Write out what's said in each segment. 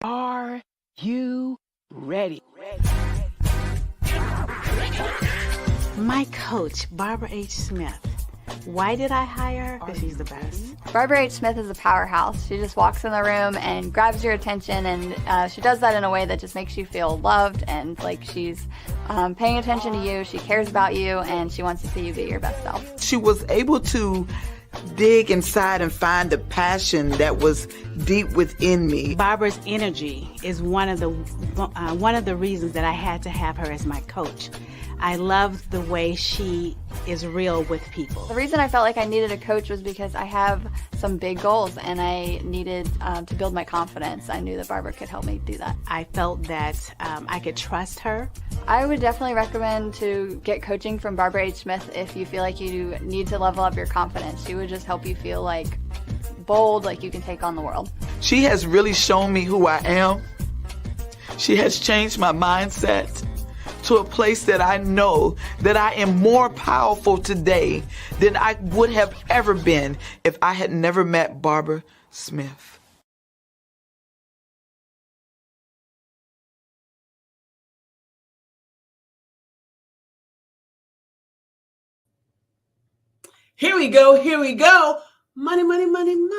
Are you ready? My coach, Barbara H. Smith. Why did I hire her? Because she's the best. Barbara H. Smith is a powerhouse. She just walks in the room and grabs your attention, and she does that in a way that just makes you feel loved and like she's paying attention to you. She cares about you, and she wants to see you be your best self. She was able to dig inside and find the passion that was deep within me. Barbara's energy is one of the reasons that I had to have her as my coach. I love the way she is real with people. The reason I felt like I needed a coach was because I have some big goals and I needed to build my confidence. I knew that Barbara could help me do that. I felt that I could trust her. I would definitely recommend to get coaching from Barbara H. Smith if you feel like you need to level up your confidence. She would just help you feel like bold, like you can take on the world. She has really shown me who I am. She has changed my mindset to a place that I know that I am more powerful today than I would have ever been if I had never met Barbara Smith. Here we go. Money, money, money, money.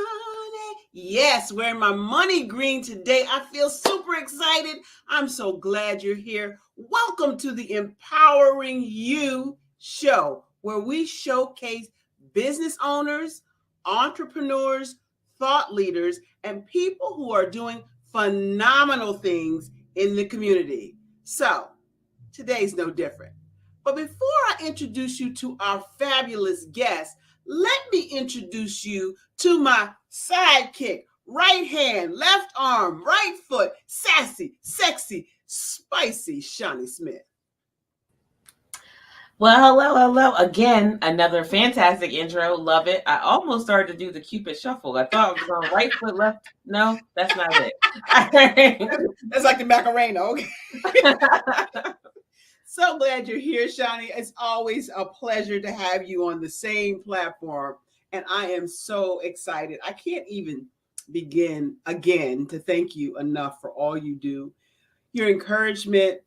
Yes, wearing my money green today. I feel super excited. I'm so glad you're here. Welcome to the Empowering You show, where we showcase business owners, entrepreneurs, thought leaders, and people who are doing phenomenal things in the community. So today's no different. But before I introduce you to our fabulous guest, let me introduce you to my sidekick, right hand, left arm, right foot, sassy, sexy, spicy Shani Smith. Well, hello. Again, another fantastic intro. Love it. I almost started to do the Cupid shuffle. I thought I was on right foot, left. No, that's not it. That's like the Macarena, okay? So glad you're here, Shani. It's always a pleasure to have you on the same platform. And I am so excited. I can't even begin again to thank you enough for all you do. Your encouragement,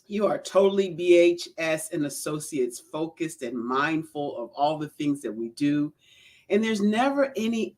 you are totally BHS and Associates focused and mindful of all the things that we do. And there's never any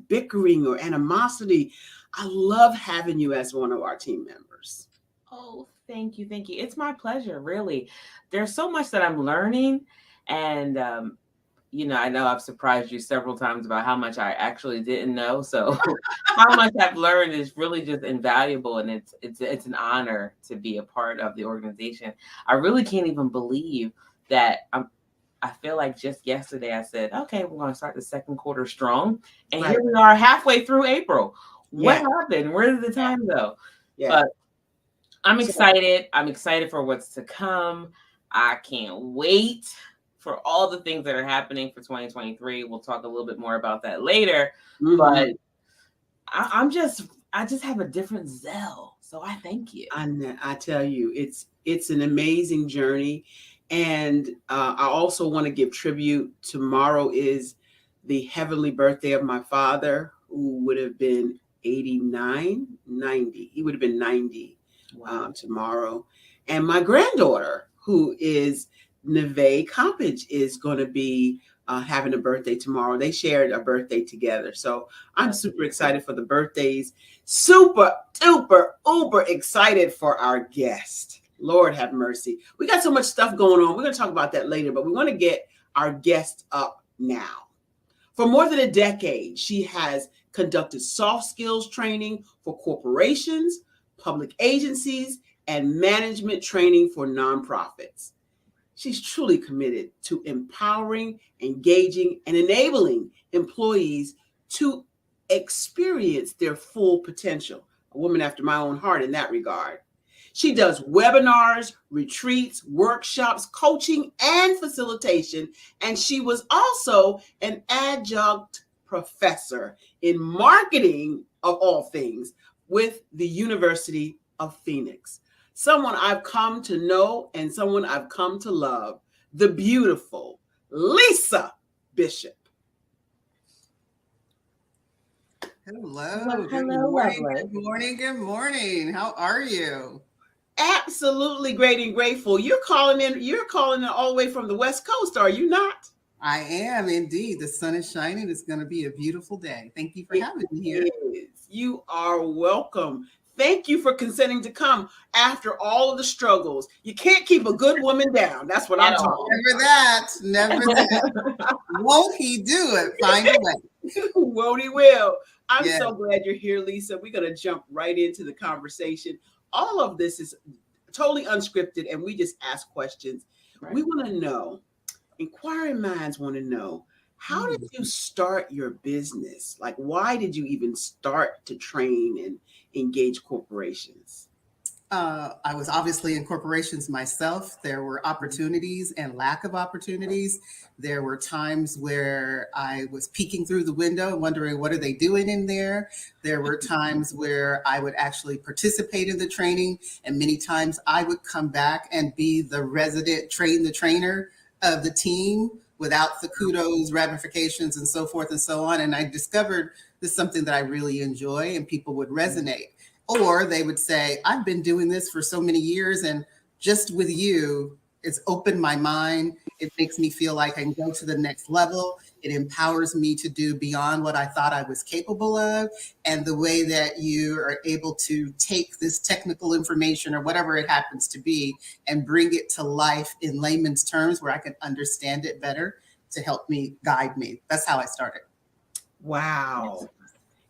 bickering or animosity. I love having you as one of our team members. Oh, thank you. It's my pleasure, really. There's so much that I'm learning. And, I know I've surprised you several times about how much I actually didn't know. So how much I've learned is really just invaluable. And it's an honor to be a part of the organization. I really can't even believe that I feel like just yesterday I said, okay, we're going to start the second quarter strong. And Here we are halfway through April. What happened? Where did the time go? Yeah. But I'm excited. I'm excited for what's to come. I can't wait for all the things that are happening for 2023. We'll talk a little bit more about that later. Mm-hmm. But I just have a different zeal. So I thank you. I tell you, it's an amazing journey. And I also want to give tribute. Tomorrow is the heavenly birthday of my father, who would have been 89, 90. He would have been 90. Wow. Tomorrow. And my granddaughter, who is Neve Compage, is going to be having a birthday tomorrow. They shared a birthday together. So I'm super excited for the birthdays. Super, duper, uber excited for our guest. Lord have mercy. We got so much stuff going on. We're going to talk about that later, but we want to get our guest up now. For more than a decade, she has conducted soft skills training for corporations, public agencies, and management training for nonprofits. She's truly committed to empowering, engaging, and enabling employees to experience their full potential. A woman after my own heart in that regard. She does webinars, retreats, workshops, coaching, and facilitation. And she was also an adjunct professor in marketing, of all things, with the University of Phoenix. Someone I've come to know and someone I've come to love, the beautiful Lisa Bishop. Hello. Well, Good hello, morning. lovely. Good morning. Good morning. How are you? Absolutely great and grateful. You're calling in. You're calling in all the way from the West Coast, are you not? I am indeed. The sun is shining. It's going to be a beautiful day. Thank you for It having me here. is. You are welcome. Thank you for consenting to come after all of the struggles. You can't keep a good woman down. That's what At I'm talking all. Never that. Never that. Won't he do it? Find a way. about. Won't he will. I'm Yes. so glad you're here, Lisa. We're going to jump right into the conversation. All of this is totally unscripted, and we just ask questions. Right. We want to know, inquiring minds want to know, how did you start your business? Like, why did you even start to train and engage corporations? I was obviously in corporations myself. There were opportunities and lack of opportunities. There were times where I was peeking through the window and wondering, what are they doing in there? There were times where I would actually participate in the training. And many times I would come back and be the resident the trainer of the team without the kudos, ramifications, and so forth and so on. And I discovered this is something that I really enjoy and people would resonate. Or they would say, I've been doing this for so many years, and just with you, it's opened my mind. It makes me feel like I can go to the next level. It empowers me to do beyond what I thought I was capable of. And the way that you are able to take this technical information or whatever it happens to be and bring it to life in layman's terms where I can understand it better to help me guide me. That's how I started. Wow.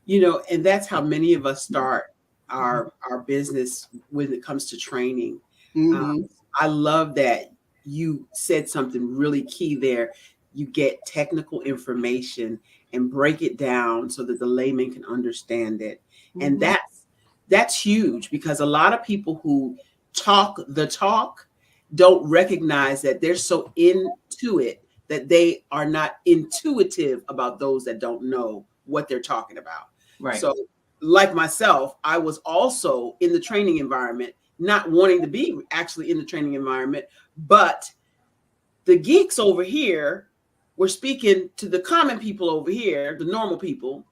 You know, and that's how many of us start our business when it comes to training. Mhm. I love that you said something really key there. You get technical information and break it down so that the layman can understand it. And Mhm. that's huge, because a lot of people who talk the talk don't recognize that they're so into it that they are not intuitive about those that don't know what they're talking about. Right. So, like myself, I was also in the training environment, not wanting to be actually in the training environment, but the geeks over here were speaking to the common people over here, the normal people,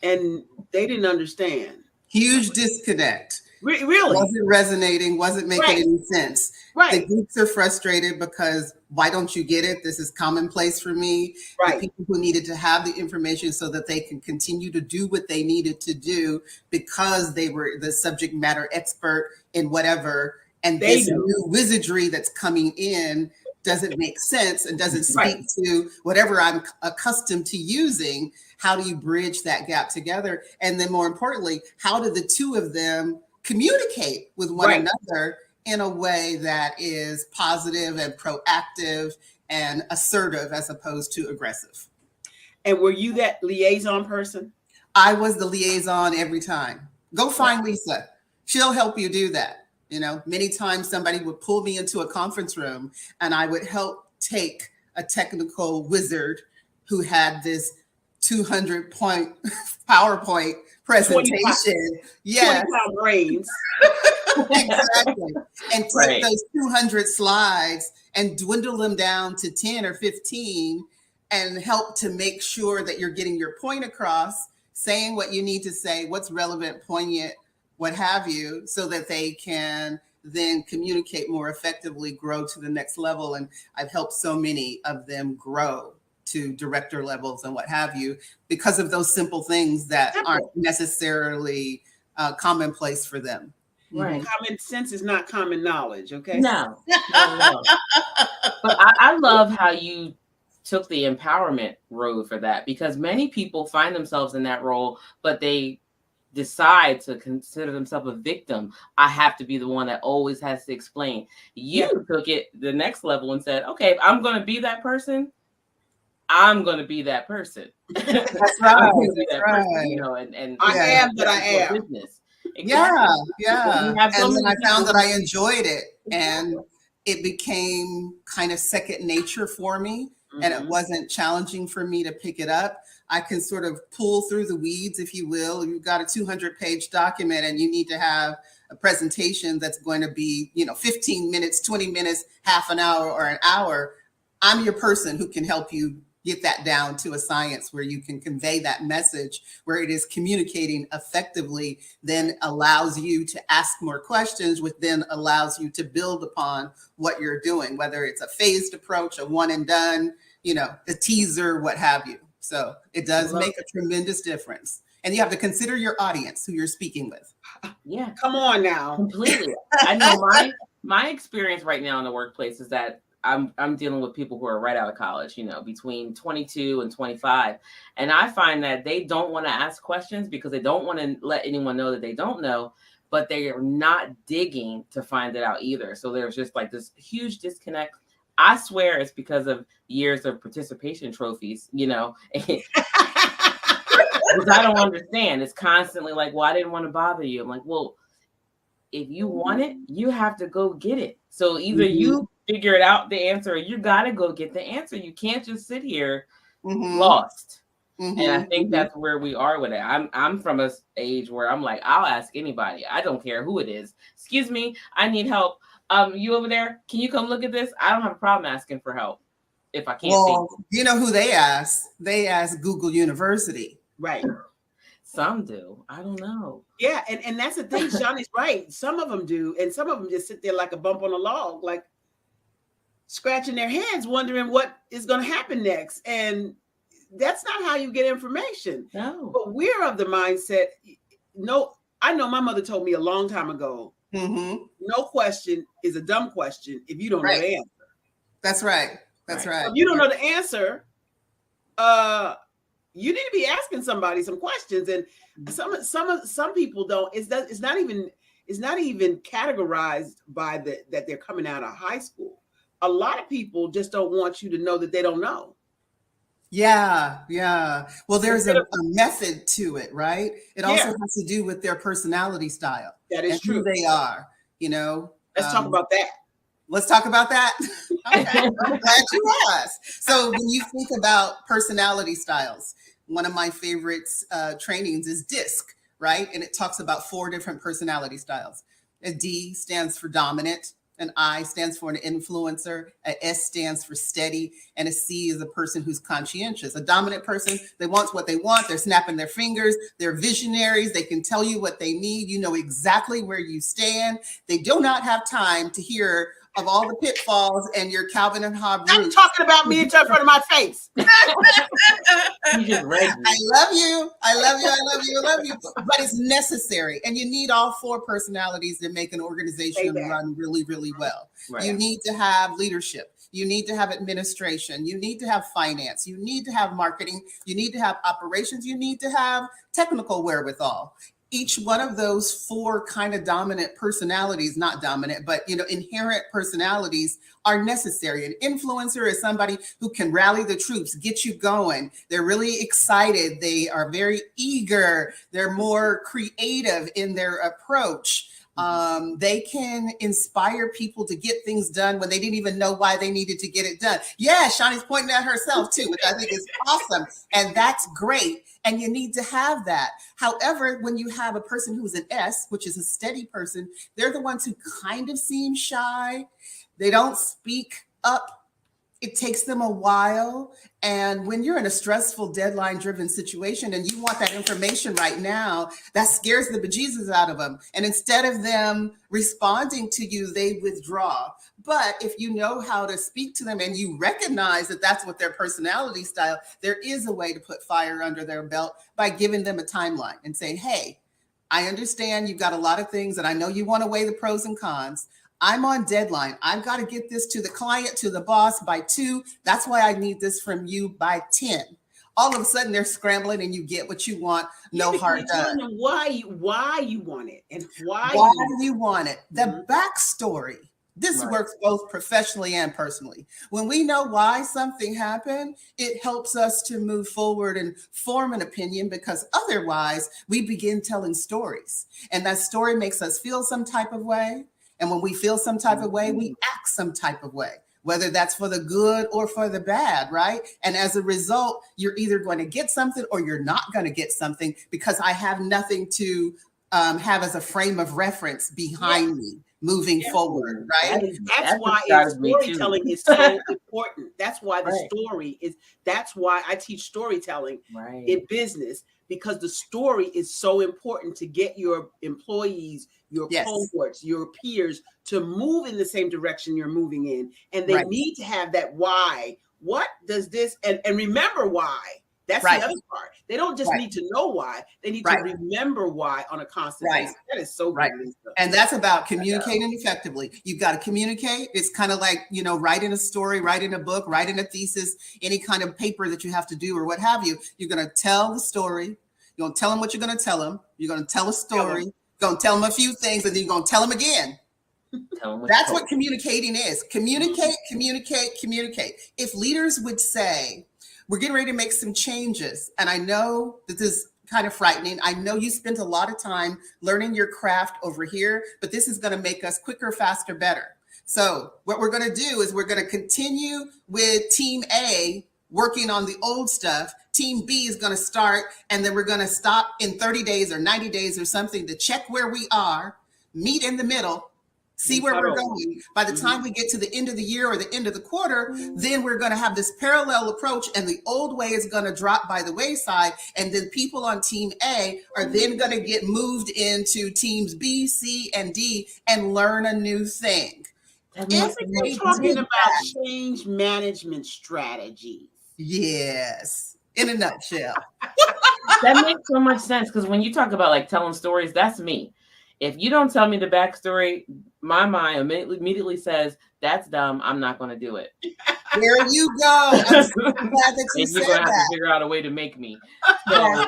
and they didn't understand. Huge disconnect. Really? Wasn't resonating, wasn't making Right. any sense. The Right. geeks are frustrated because why don't you get it? This is commonplace for me. The Right. people who needed to have the information so that they can continue to do what they needed to do because they were the subject matter expert in whatever. And They this know. new wizardry that's coming in doesn't make sense and doesn't speak Right. to whatever I'm accustomed to using. How do you bridge that gap together? And then more importantly, how do the two of them communicate with one Right. another in a way that is positive and proactive and assertive as opposed to aggressive? And were you that liaison person? I was the liaison every time. Go find Lisa. She'll help you do that. You know, many times somebody would pull me into a conference room and I would help take a technical wizard who had this 200-point PowerPoint presentation. Yes, 20-pound brains. exactly. And take Right. those 200 slides and dwindle them down to 10 or 15 and help to make sure that you're getting your point across, saying what you need to say, what's relevant, poignant, what have you, so that they can then communicate more effectively, grow to the next level. And I've helped so many of them grow to director levels and what have you because of those simple things that aren't necessarily commonplace for them. Right. Common sense is not common knowledge, okay? No. No. But I love how you took the empowerment road for that, because many people find themselves in that role, but they decide to consider themselves a victim. I have to be the one that always has to explain. You took it the next level and said, okay, if I'm going to be that person, I'm going to be that person. That's I'm right. gonna be That's that person, right. you know, and I Yeah. am that I am. business. Yeah, Exactly. yeah. You have so And then many I found people- that I enjoyed it and it became kind of second nature for me. And it Mhm. wasn't challenging for me to pick it up. I can sort of pull through the weeds, if you will. You've got a 200-page document and you need to have a presentation that's going to be, 15 minutes, 20 minutes, half an hour, or an hour. I'm your person who can help you, get that down to a science where you can convey that message, where it is communicating effectively, then allows you to ask more questions, which then allows you to build upon what you're doing, whether it's a phased approach, a one and done, a teaser, what have you. So it does make a tremendous difference. And you have to consider your audience, who you're speaking with. Yeah. Come on now. Completely. I know my experience right now in the workplace is that I'm dealing with people who are right out of college, between 22 and 25. And I find that they don't want to ask questions because they don't want to let anyone know that they don't know, but they are not digging to find it out either. So there's just like this huge disconnect. I swear it's because of years of participation trophies, because I don't understand. It's constantly like, well, I didn't want to bother you. I'm like, well, if you want it, you have to go get it. So either you figure it out, the answer, or you got to go get the answer. You can't just sit here lost. And I think that's where we are with it. I'm from a age where I'm like, I'll ask anybody. I don't care who it is. Excuse me, I need help. You over there? Can you come look at this? I don't have a problem asking for help if I can't. Well, you know who they ask? They ask Google University. Right. Some do. I don't know. Yeah, and that's the thing. Shani's right. Some of them do, and some of them just sit there like a bump on a log, like scratching their heads, wondering what is going to happen next. And that's not how you get information. No. But we're of the mindset. No, I know my mother told me a long time ago. No question is a dumb question if you don't know the answer. That's right. That's right. If you don't know the answer, you need to be asking somebody some questions. And some people don't. It's not even categorized by that they're coming out of high school. A lot of people just don't want you to know that they don't know. Yeah. Well, there's a method to it, right? It also has to do with their personality style. That is true. Who they are, Let's talk about that. Let's talk about that. Okay, I'm glad you asked. So when you think about personality styles, one of my favorite trainings is DISC, right? And it talks about 4 different personality styles. A D stands for dominant. An I stands for an influencer, a S stands for steady, and a C is a person who's conscientious. A dominant person, they want what they want, they're snapping their fingers, they're visionaries, they can tell you what they need, you know exactly where you stand. They do not have time to hear of all the pitfalls and your Calvin and Hobbes. Stop talking about me in front of my face. You just read me. I love you. But it's necessary. And you need all 4 personalities to make an organization run really, really well. Right. You need to have leadership. You need to have administration. You need to have finance. You need to have marketing. You need to have operations. You need to have technical wherewithal. Each one of those 4 kind of dominant personalities, not dominant, but inherent personalities are necessary. An influencer is somebody who can rally the troops, get you going. They're really excited. They are very eager. They're more creative in their approach. They can inspire people to get things done when they didn't even know why they needed to get it done. Yeah, Shani's pointing at herself too, which I think is awesome. And that's great. And you need to have that. However, when you have a person who's an S, which is a steady person, they're the ones who kind of seem shy. They don't speak up. It takes them a while. And when you're in a stressful, deadline-driven situation and you want that information right now, that scares the bejesus out of them. And instead of them responding to you, they withdraw. But if you know how to speak to them and you recognize that that's what their personality style, there is a way to put fire under their belt by giving them a timeline and saying, hey, I understand you've got a lot of things and I know you want to weigh the pros and cons. I'm on deadline. I've got to get this to the client, to the boss by 2. That's why I need this from you by 10. All of a sudden they're scrambling and you get what you want. No hard done. Why you want it and why do you want it? The backstory. This works both professionally and personally. When we know why something happened, it helps us to move forward and form an opinion, because otherwise we begin telling stories and that story makes us feel some type of way. And when we feel some type of way, we act some type of way, whether that's for the good or for the bad, right? And as a result, you're either going to get something or you're not going to get something, because I have nothing to have as a frame of reference behind me. moving forward, right? That's why storytelling is so important. That's why the story is, that's why I teach storytelling in business, because the story is so important to get your employees, your cohorts, your peers to move in the same direction you're moving in. And they need to have that why. What does this, and remember why. That's the other part. They don't just need to know why. They need to remember why on a constant basis. That is so good, Lisa. And that's about communicating effectively. You've got to communicate. It's kind of like, you know, writing a story, writing a book, writing a thesis, any kind of paper that you have to do or what have you. You're going to tell the story. You're going to tell them what you're going to tell them. You're going to tell a story. You're going to tell them a few things, and then you're going to tell them again. That's what communicating is. Communicate, communicate, communicate. If leaders would say, we're getting ready to make some changes, and I know that this is kind of frightening. I know you spent a lot of time learning your craft over here, but this is going to make us quicker, faster, better. So what we're going to do is we're going to continue with Team A working on the old stuff. Team B is going to start, and then we're going to stop in 30 days or 90 days or something to check where we are, meet in the middle, see where we're going. By the time we get to the end of the year or the end of the quarter, then we're going to have this parallel approach, and the old way is going to drop by the wayside. And then people on Team A are then going to get moved into teams B, C, and D and learn a new thing. If we're talking about change management strategies. Yes, in a nutshell. That makes so much sense, because when you talk about like telling stories, that's me. If you don't tell me the backstory, my mind immediately says, that's dumb. I'm not going to do it. There you go. I'm so glad that you said that. You're going to have to figure out a way to make me. So.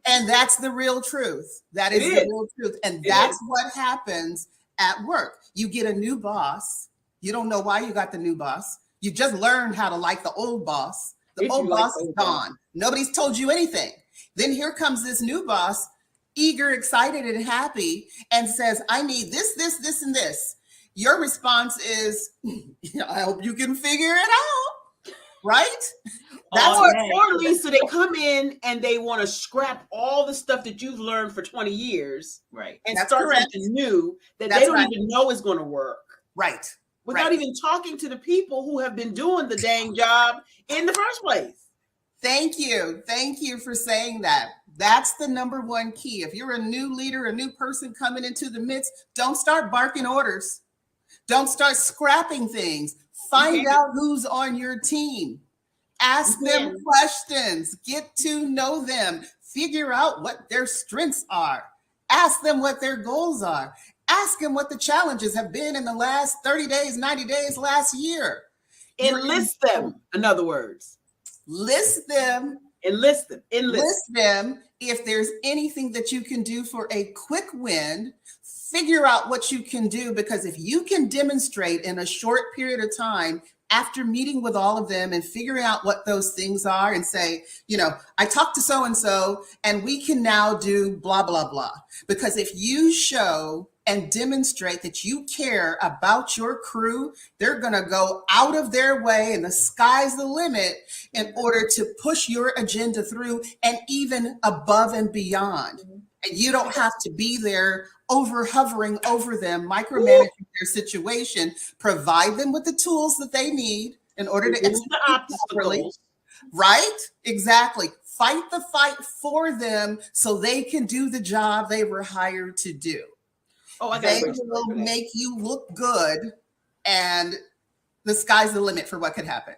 And that's the real truth. That is the real truth. And that's what happens at work. You get a new boss. You don't know why you got the new boss. You just learned how to like the old boss. The old boss is gone. Nobody's told you anything. Then here comes this new boss, eager, excited, and happy, and says, I need this, this, this, and this. Your response is, I hope you can figure it out, right? That's or Lisa, they come in and they want to scrap all the stuff that you've learned for 20 years, and start something new that they don't even know is going to work. Right. Without even talking to the people who have been doing the dang job in the first place. Thank you. Thank you for saying that. That's the number one key. If you're a new leader, a new person coming into the midst, don't start barking orders. Don't start scrapping things. Find out who's on your team. Ask them questions. Get to know them. Figure out what their strengths are. Ask them what their goals are. Ask them what the challenges have been in the last 30 days, 90 days, last year. Enlist them, in other words. List them. Enlist them. Enlist them. If there's anything that you can do for a quick win, figure out what you can do, because if you can demonstrate in a short period of time after meeting with all of them and figuring out what those things are and say, you know, I talked to so-and-so and we can now do blah, blah, blah. Because if you show and demonstrate that you care about your crew, they're going to go out of their way, and the sky's the limit, in order to push your agenda through and even above and beyond. And you don't have to be there hovering over them, micromanaging their situation. Provide them with the tools that they need in order to execute properly. Right? Exactly. Fight the fight for them so they can do the job they were hired to do. They will make you look good, and the sky's the limit for what could happen.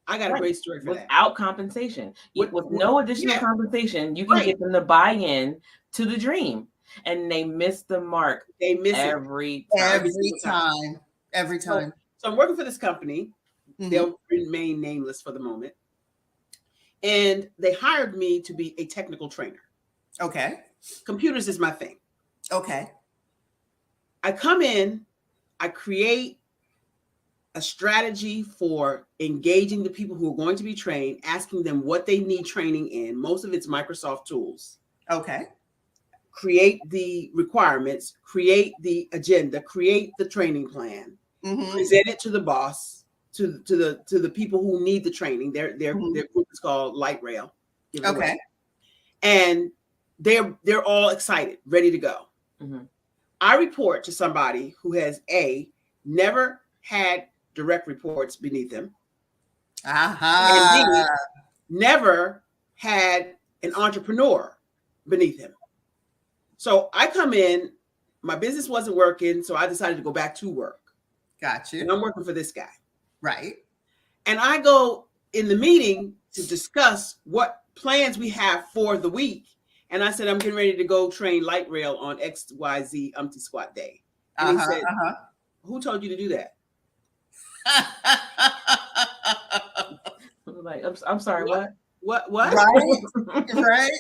I got a great story for that. Without compensation, with no additional compensation, you can get them to buy in to the dream, and they miss the mark. They miss every time. So I'm working for this company. Mm-hmm. They'll remain nameless for the moment, and they hired me to be a technical trainer. Okay. Computers is my thing. Okay. I come in, I create a strategy for engaging the people who are going to be trained, asking them what they need training in. Most of it's Microsoft tools. Okay. Create the requirements, create the agenda, create the training plan, present it to the boss, to the people who need the training. Their group is called Light Rail. Okay. And they're all excited, ready to go. I report to somebody who has never had direct reports beneath him, and B, never had an entrepreneur beneath him. So I come in, my business wasn't working, so I decided to go back to work. Gotcha. And I'm working for this guy. Right. And I go in the meeting to discuss what plans we have for the week. And I said, I'm getting ready to go train light rail on XYZ Umpty Squat Day. And he said, who told you to do that? Like, I'm sorry, what? Right. Right.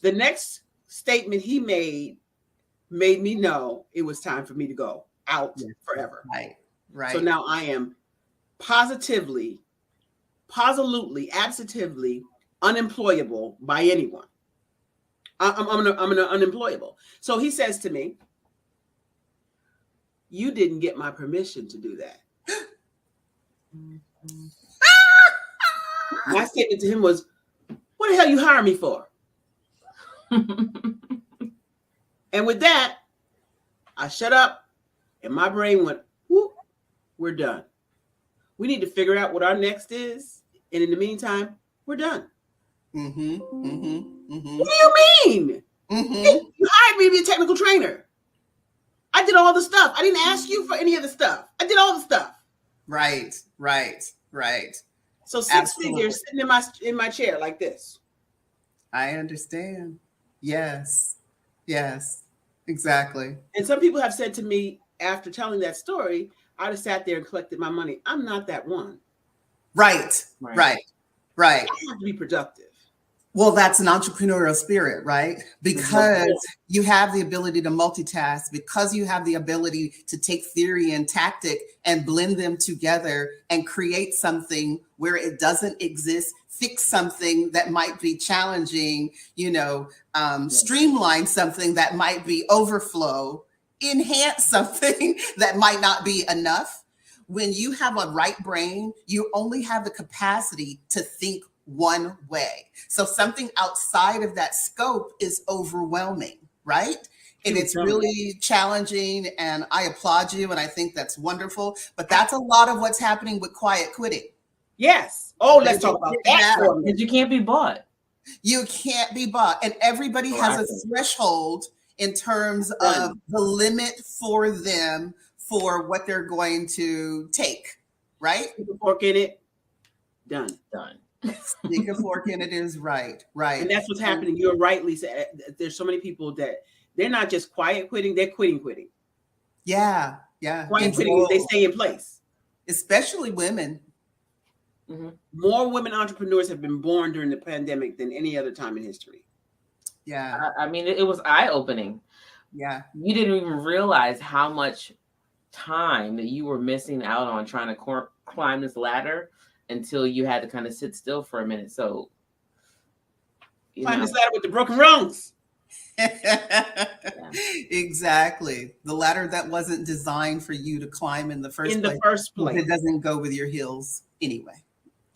The next statement he made me know it was time for me to go out forever. Right. Right. So now I am positively, absolutely unemployable by anyone. I'm unemployable. So he says to me, you didn't get my permission to do that. My statement to him was, what the hell you hire me for? And with that, I shut up and my brain went, whoop, we're done. We need to figure out what our next is. And in the meantime, we're done. Mm-hmm, mm-hmm, mm-hmm. What do you mean? Mm-hmm. You hired me to be a technical trainer. I did all the stuff. I didn't ask you for any of the stuff. I did all the stuff. Right, right, right. So 6 figures sitting in my chair like this. I understand. Yes, yes, exactly. And some people have said to me after telling that story, I'd have sat there and collected my money. I'm not that one. Right, right, right. I have to be productive. Well, that's an entrepreneurial spirit, right? Because you have the ability to multitask, because you have the ability to take theory and tactic and blend them together and create something where it doesn't exist, fix something that might be challenging, streamline something that might be overflow, enhance something that might not be enough. When you have a right brain, you only have the capacity to think one way. So something outside of that scope is overwhelming, right? And it's really challenging, and I applaud you, and I think that's wonderful. But that's a lot of what's happening with quiet quitting. Yes. Oh, let's talk about that. Because you can't be bought. You can't be bought. And everybody has a threshold in terms of the limit for them for what they're going to take, right? Stick a fork in it. Done. Stick a fork in it is right. And that's what's happening. You're right, Lisa. There's so many people that they're not just quiet quitting, they're quitting. Yeah. Quiet quitting is they stay in place. Especially women. Mm-hmm. More women entrepreneurs have been born during the pandemic than any other time in history. Yeah. I mean, it was eye-opening. Yeah. You didn't even realize how much time that you were missing out on trying to climb this ladder until you had to kind of sit still for a minute. So, climb this ladder with the broken rungs. Exactly. The ladder that wasn't designed for you to climb in the first place. It doesn't go with your heels anyway.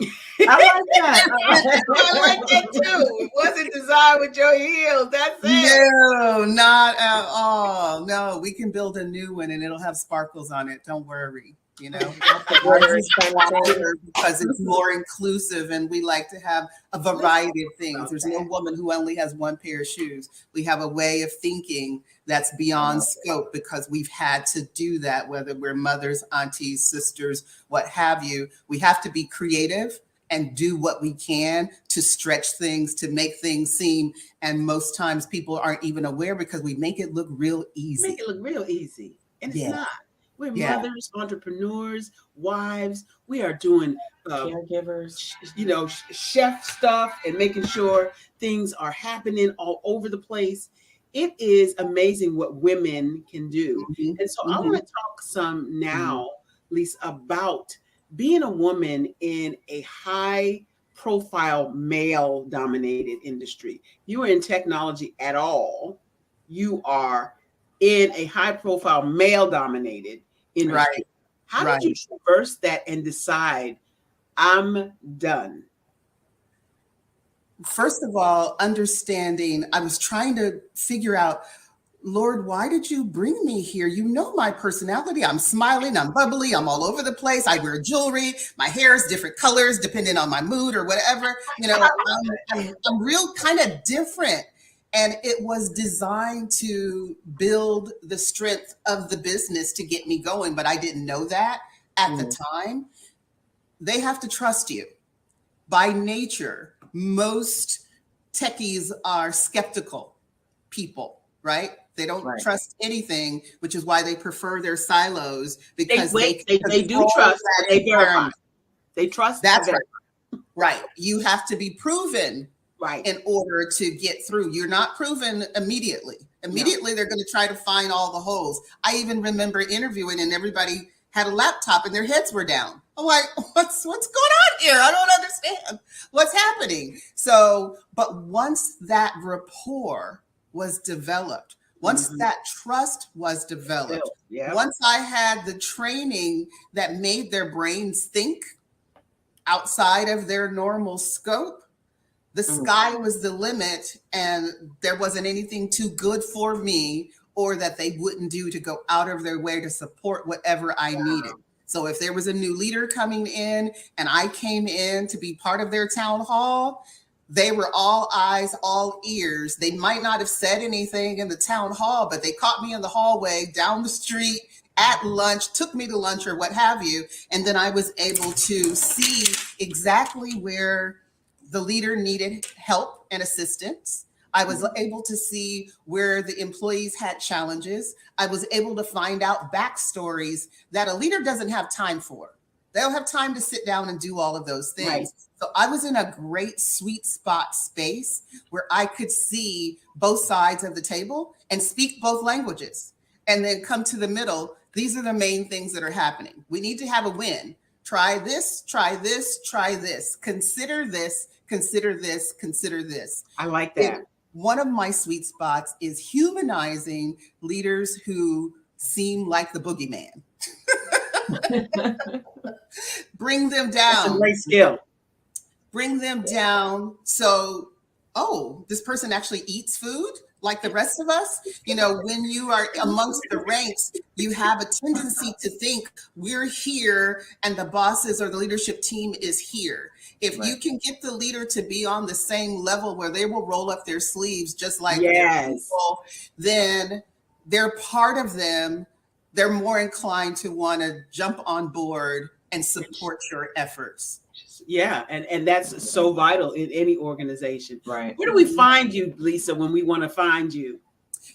I like that. I like that too. It wasn't designed with your heels. That's it. No, not at all. No, we can build a new one and it'll have sparkles on it. Don't worry. Because it's more inclusive and we like to have a variety of things. There's no woman who only has one pair of shoes. We have a way of thinking that's beyond scope because we've had to do that, whether we're mothers, aunties, sisters, what have you. We have to be creative and do what we can to stretch things, to make things seem. And most times people aren't even aware because we make it look real easy. Make it look real easy. And it's not. We're mothers, entrepreneurs, wives. We are doing caregivers, chef stuff and making sure things are happening all over the place. It is amazing what women can do. Mm-hmm. And so I want to talk some now, Lisa, about being a woman in a high profile male dominated industry. You are in technology at all. You are in a high profile male dominated industry. Right. How did you traverse that and decide I'm done? First of all, understanding, I was trying to figure out Lord, why did you bring me here? You know my personality. I'm smiling, I'm bubbly, I'm all over the place. I wear jewelry, my hair is different colors depending on my mood or whatever. You know, I'm real kind of different. And it was designed to build the strength of the business to get me going. But I didn't know that at the time. They have to trust you. By nature, most techies are skeptical people, right? They don't trust anything, which is why they prefer their silos, because they do trust, but they verify. They trust. That's right. Right. You have to be proven in order to get through. You're not proven immediately. Immediately, they're going to try to find all the holes. I even remember interviewing, and everybody had a laptop and their heads were down. I'm like, what's going on here? I don't understand what's happening. So, but once that rapport was developed, once that trust was developed, once I had the training that made their brains think outside of their normal scope, the sky was the limit, and there wasn't anything too good for me or that they wouldn't do to go out of their way to support whatever I needed. So if there was a new leader coming in and I came in to be part of their town hall, they were all eyes, all ears. They might not have said anything in the town hall, but they caught me in the hallway, down the street, at lunch, took me to lunch or what have you. And then I was able to see exactly where the leader needed help and assistance. I was able to see where the employees had challenges. I was able to find out backstories that a leader doesn't have time for. They don't have time to sit down and do all of those things. Right. So I was in a great sweet spot space where I could see both sides of the table and speak both languages and then come to the middle. These are the main things that are happening. We need to have a win. Try this, try this, try this. Consider this, consider this, consider this. I like that. One of my sweet spots is humanizing leaders who seem like the boogeyman. Bring them down. That's a great skill. Bring them down. So, oh, this person actually eats food like the rest of us. You know, when you are amongst the ranks, you have a tendency to think we're here and the bosses or the leadership team is here. If you can get the leader to be on the same level where they will roll up their sleeves just like their people, then they're part of them. They're more inclined to want to jump on board and support your efforts. Yeah, and that's so vital in any organization. Right. Where do we find you, Lisa, when we want to find you?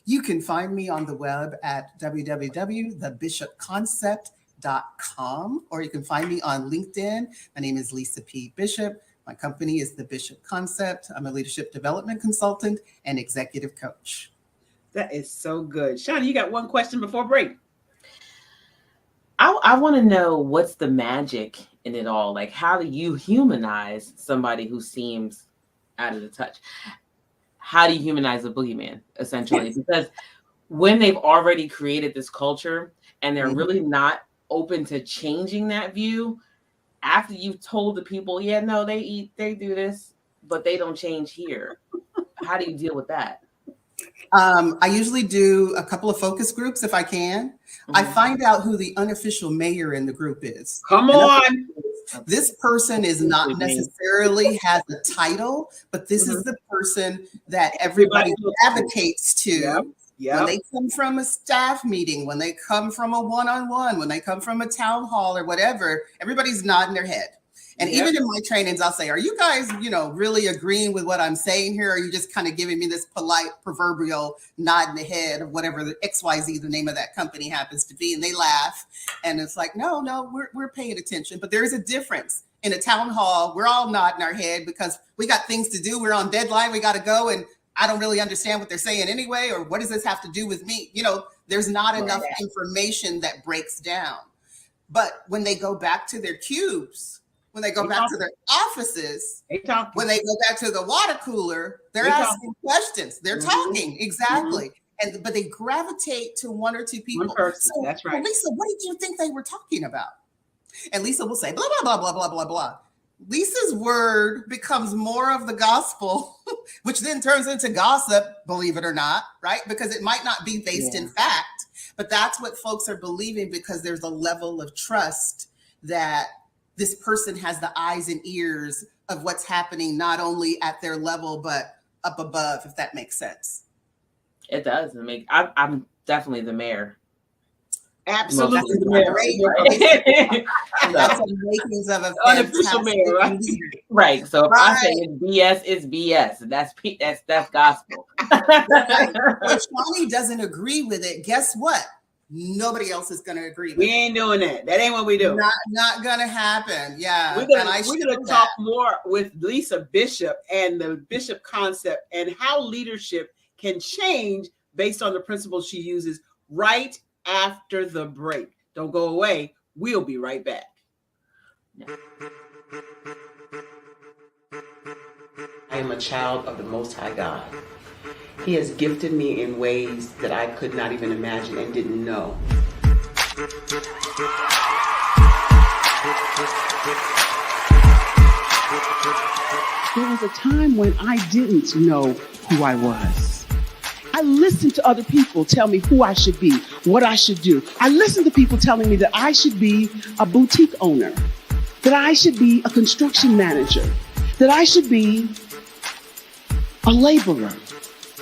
You can find me on the web at www.thebishopconcept.com, or you can find me on LinkedIn. My name is Lisa P. Bishop. My company is The Bishop Concept. I'm a leadership development consultant and executive coach. That is so good. Shani, you got one question before break. I want to know what's the magic in it all. Like, how do you humanize somebody who seems out of the touch? How do you humanize a boogeyman, essentially? Because when they've already created this culture and they're really not open to changing that view, after you've told the people, yeah, no, they do this, but they don't change here. How do you deal with that? I usually do a couple of focus groups if I can. I find out who the unofficial mayor in the group is. Come on. This person is not necessarily has a title, but this is the person that everybody gravitates to. When they come from a staff meeting, when they come from a one-on-one, when they come from a town hall or whatever, everybody's nodding their head. And even in my trainings, I'll say, are you guys, really agreeing with what I'm saying here? Or are you just kind of giving me this polite proverbial nod in the head of whatever the XYZ, the name of that company happens to be? And they laugh. And it's like, no, we're paying attention. But there is a difference. In a town hall, we're all nodding our head because we got things to do. We're on deadline. We got to go. And I don't really understand what they're saying anyway. Or what does this have to do with me? There's not enough information that breaks down. But when they go back to their cubes, when they go back to their offices, when they go back to the water cooler, they're asking questions. They're talking. Exactly. But they gravitate to one or two people. One person. So, that's right. Lisa, what did you think they were talking about? And Lisa will say, blah, blah, blah, blah, blah, blah, blah. Lisa's word becomes more of the gospel, which then turns into gossip, believe it or not, right? Because it might not be based in fact, but that's what folks are believing because there's a level of trust that this person has the eyes and ears of what's happening, not only at their level, but up above, if that makes sense. It does. I'm definitely the mayor. Absolutely. That's the makings of a unofficial mayor, right? Right. So if I say it's BS, it's BS. That's gospel. Right. If Shani doesn't agree with it, guess what? Nobody else is going to agree with it. We ain't doing that. That ain't what we do. Not going to happen. Yeah. We're going to talk more with Lisa Bishop and the Bishop concept and how leadership can change based on the principles she uses right after the break. Don't go away. We'll be right back. I am a child of the Most High God. He has gifted me in ways that I could not even imagine and didn't know. There was a time when I didn't know who I was. I listened to other people tell me who I should be, what I should do. I listened to people telling me that I should be a boutique owner, that I should be a construction manager, that I should be a laborer.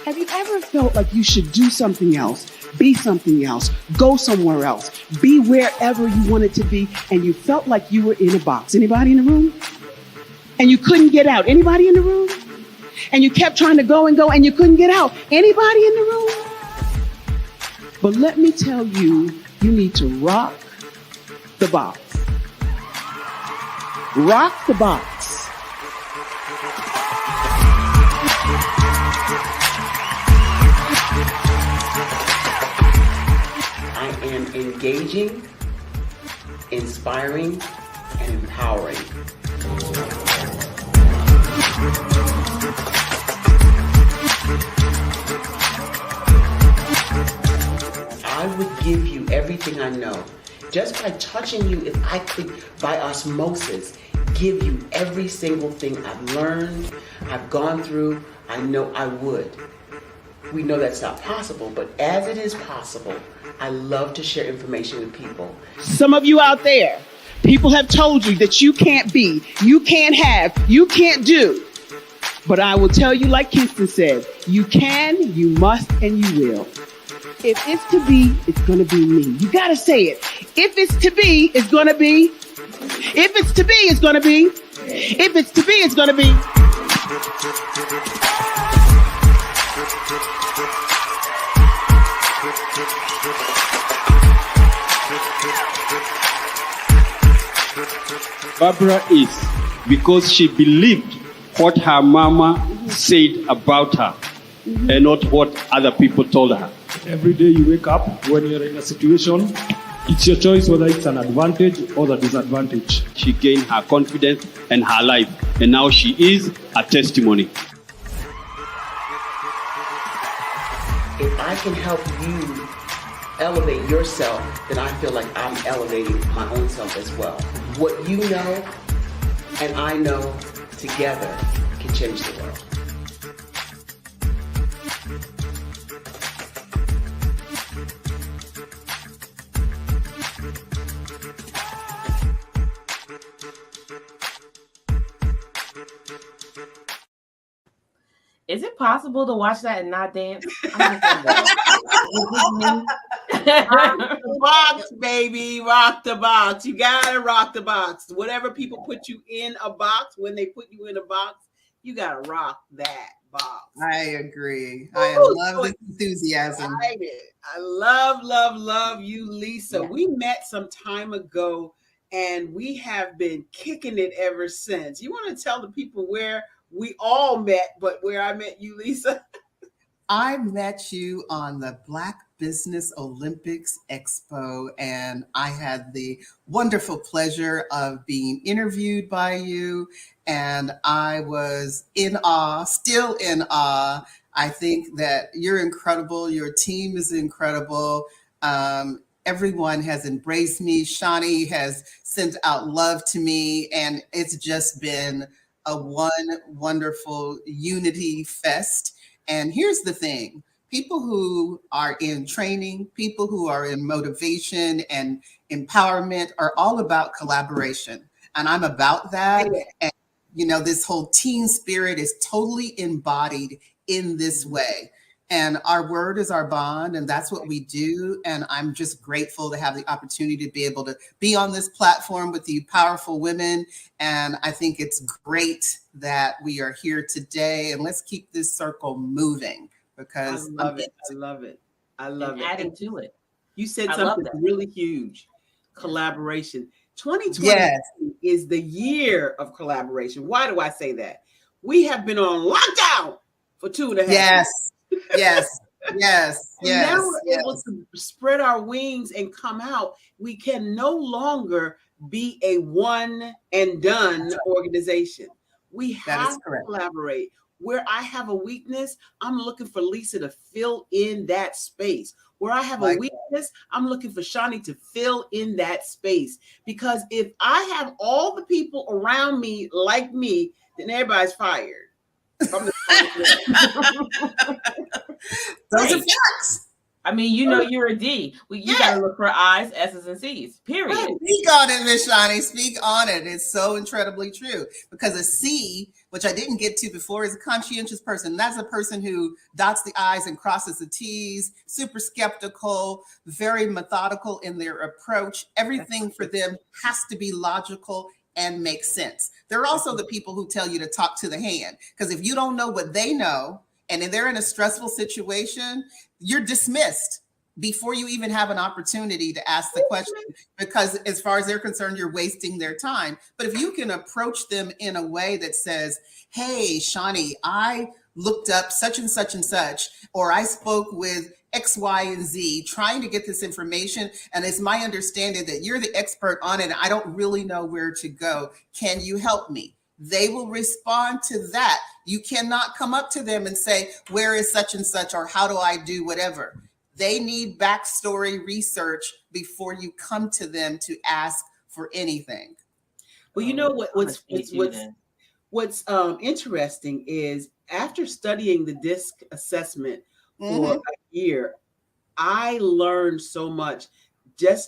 Have you ever felt like you should do something else, be something else, go somewhere else, be wherever you wanted to be, and you felt like you were in a box? Anybody in the room? And you couldn't get out. Anybody in the room? And you kept trying to go and go and you couldn't get out. Anybody in the room? But let me tell you, you need to rock the box. Rock the box. I am engaging, inspiring, and empowering. I would give you everything I know. Just by touching you, if I could, by osmosis, give you every single thing I've learned, I've gone through, I know I would. We know that's not possible, but as it is possible, I love to share information with people. Some of you out there, people have told you that you can't be, you can't have, you can't do. But I will tell you, like Kingston said, you can, you must, and you will. If it's to be, it's going to be me. You got to say it. If it's to be, it's going to be. If it's to be, it's going to be. If it's to be, it's going to be. Barbara is because she believed what her mama said about her and not what other people told her. Every day you wake up, when you're in a situation, it's your choice whether it's an advantage or the disadvantage. She gained her confidence and her life, and now she is a testimony. If I can help you elevate yourself, then I feel like I'm elevating my own self as well. What you know and I know together can change the world. Is it possible to watch that and not dance? Rock the box, baby. Rock the box. You gotta rock the box. Whatever people put you in a box, when they put you in a box, you gotta rock that box. I agree. I love the enthusiasm. I love you, Lisa. Yeah. We met some time ago and we have been kicking it ever since. You want to tell the people where we all met, but where I met you, Lisa? I met you on the Black Business Olympics Expo, and I had the wonderful pleasure of being interviewed by you, and I was in awe, still in awe. I think that you're incredible. Your team is incredible. Everyone has embraced me. Shani has sent out love to me, and it's just been a wonderful unity fest. And here's the thing. People who are in training, people who are in motivation and empowerment are all about collaboration. And I'm about that. And, this whole team spirit is totally embodied in this way. And our word is our bond, and that's what we do. And I'm just grateful to have the opportunity to be able to be on this platform with you powerful women. And I think it's great that we are here today. And let's keep this circle moving, because I love it. I love it. I love it. Adding to it. You said I love something that. really huge. Collaboration. 2020 is the year of collaboration. Why do I say that? We have been on lockdown for 2.5 years. Yes. Now we're able to spread our wings and come out. We can no longer be a one and done organization. We have to collaborate. Where I have a weakness, I'm looking for Lisa to fill in that space. Where I have a weakness, I'm looking for Shani to fill in that space. Because if I have all the people around me like me, then everybody's fired. Those are facts. I mean, you're a D. You got to look for I's, S's, and C's, period. Speak on it, Miss Shani. Speak on it. It's so incredibly true. Because a C, which I didn't get to before, is a conscientious person. That's a person who dots the I's and crosses the T's, super skeptical, very methodical in their approach. Everything for them has to be logical and make sense. They're also the people who tell you to talk to the hand. Because if you don't know what they know, and if they're in a stressful situation, you're dismissed before you even have an opportunity to ask the question, because as far as they're concerned, you're wasting their time. But if you can approach them in a way that says, hey, Shani, I looked up such and such and such, or I spoke with X, Y, and Z trying to get this information, and it's my understanding that you're the expert on it, and I don't really know where to go. Can you help me? They will respond to that. You cannot come up to them and say, where is such and such, or how do I do whatever? They need backstory research before you come to them to ask for anything. Well, you know what's interesting is after studying the DISC assessment for a year, I learned so much,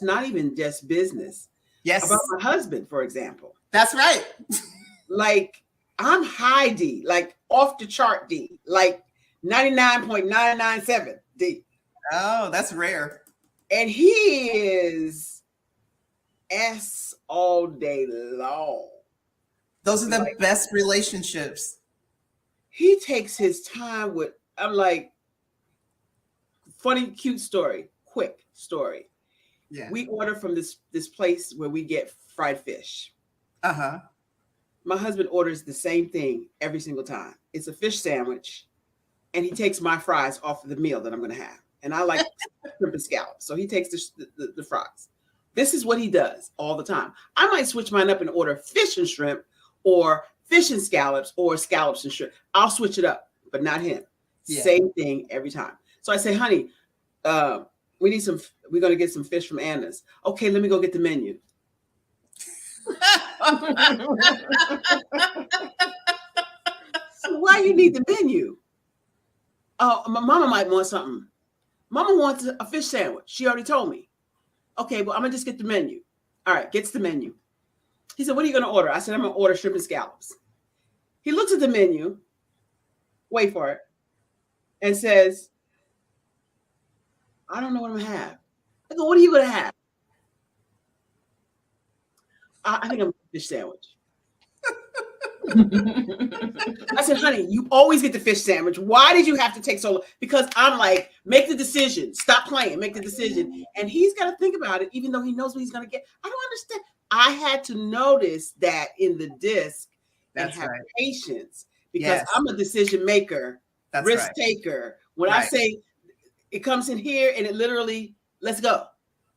not even just business. Yes. About my husband, for example. That's right. Like, I'm high D, like off the chart D, like 99.997 D. Oh, that's rare. And he is S all day long. Those are the best relationships. He takes his time with, I'm like, funny, cute story, quick story. Yeah. We order from this place where we get fried fish. Uh-huh. My husband orders the same thing every single time. It's a fish sandwich, and he takes my fries off of the meal that I'm going to have. And I like shrimp and scallops, so he takes the fries. This is what he does all the time. I might switch mine up and order fish and shrimp, or fish and scallops, or scallops and shrimp. I'll switch it up, but not him. Yeah. Same thing every time. So I say, honey, we're going to get some fish from Anna's. Okay, let me go get the menu. So why you need the menu? Oh, my mama might want something. Mama wants a fish sandwich. She already told me. Okay, well, I'm gonna just get the menu. All right, gets the menu. He said, what are you gonna order? I said, I'm gonna order shrimp and scallops. He looks at the menu, wait for it, and says, I don't know what I'm gonna have. I go, what are you gonna have? I think I'm a fish sandwich. I said, honey, you always get the fish sandwich. Why did you have to take so long? Because I'm like, make the decision. Stop playing. Make the decision. And he's got to think about it, even though he knows what he's going to get. I don't understand. I had to notice that in the disc and have patience, because I'm a decision maker, risk taker. When I say it comes in here and it literally, let's go.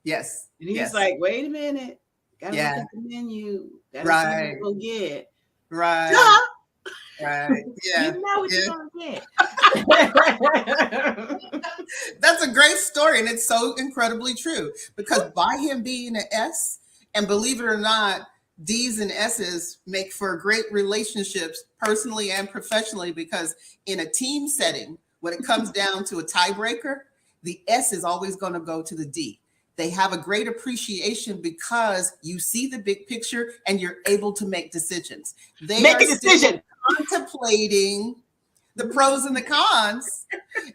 Yes. And he's like, wait a minute. Gotta look at the menu. Gotta see what we'll get. Right. Duh. Right. Yeah. You know what you're gonna get. That's That's a great story, and it's so incredibly true because by him being an S, and believe it or not, D's and S's make for great relationships personally and professionally because in a team setting, when it comes down to a tiebreaker, the S is always going to go to the D. They have a great appreciation because you see the big picture and you're able to make decisions. They Make are a decision. still contemplating the pros and the cons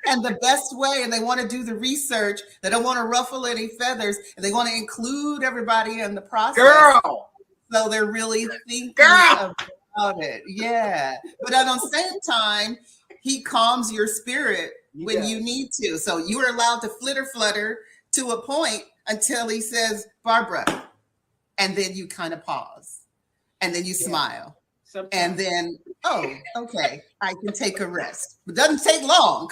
and the best way, and they want to do the research. They don't want to ruffle any feathers, and they want to include everybody in the process. Girl. So they're really thinking Girl. about it. Yeah. But at the same time, he calms your spirit when you need to. So you are allowed to flutter to a point until he says, Barbara. And then you kind of pause. And then you smile. Sometimes. And then, oh, okay, I can take a rest. It doesn't take long,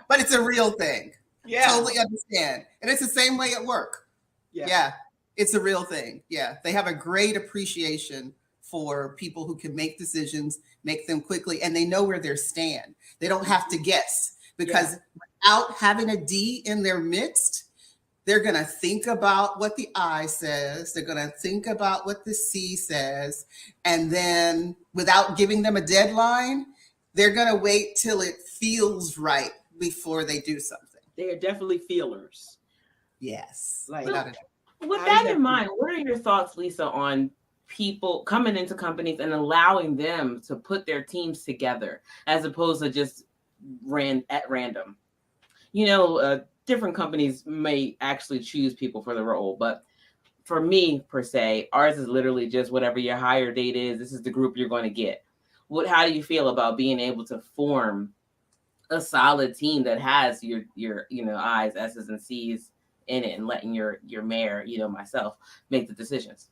but it's a real thing. Yeah. Totally understand. And it's the same way at work. Yeah. It's a real thing. Yeah. They have a great appreciation for people who can make decisions, make them quickly, and they know where they stand. They don't have to guess because without having a D in their midst, they're going to think about what the I says. They're going to think about what the C says. And then without giving them a deadline, they're going to wait till it feels right before they do something. They are definitely feelers. Yes. With that in mind, what are your thoughts, Lisa, on people coming into companies and allowing them to put their teams together as opposed to just at random? Different companies may actually choose people for the role, but for me, per se, ours is literally just whatever your hire date is. This is the group you're going to get. How do you feel about being able to form a solid team that has your I's, S's, and C's in it, and letting your mayor, myself, make the decisions?